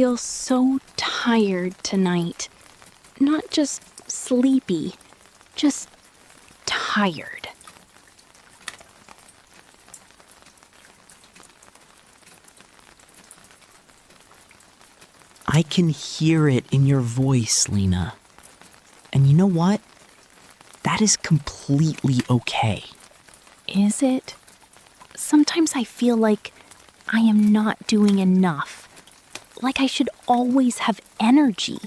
feel so tired tonight. Not just sleepy, just tired. I can hear it in your voice, Lina. And you know what? That is completely okay. Is it? Sometimes I feel like I am not doing enough. Like I should always have energy.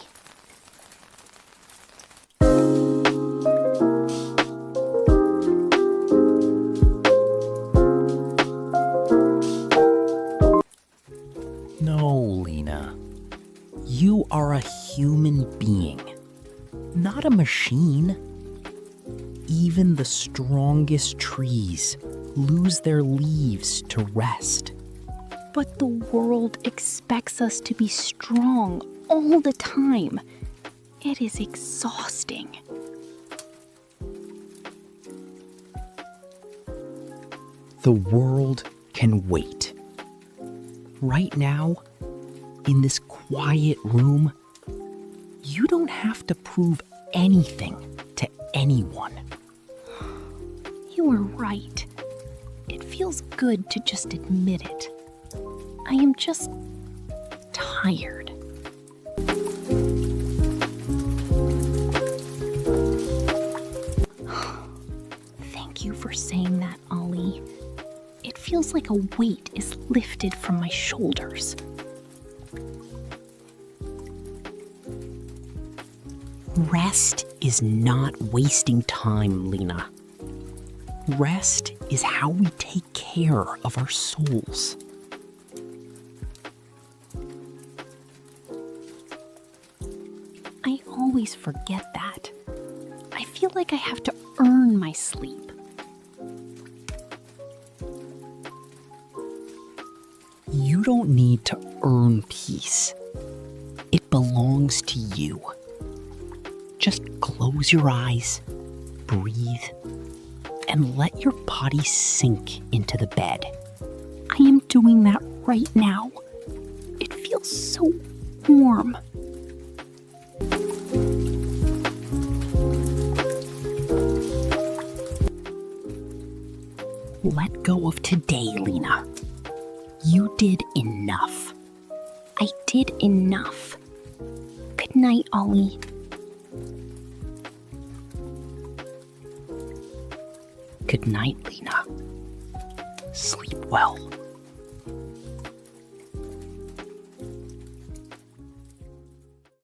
No, Lina. You are a human being, not a machine. Even the strongest trees lose their leaves to rest. But the world expects us to be strong all the time. It is exhausting. The world can wait. Right now, in this quiet room, you don't have to prove anything to anyone. You are right. It feels good to just admit it. I am just tired. Thank you for saying that, Ali. It feels like a weight is lifted from my shoulders. Rest is not wasting time, Lina. Rest is how we take care of our souls. I always forget that. I feel like I have to earn my sleep. You don't need to earn peace. It belongs to you. Just close your eyes, breathe, and let your body sink into the bed. I am doing that right now. It feels so warm. Let go of today, Lina. You did enough. I did enough. Good night, Ali. Good night, Lina. Sleep well.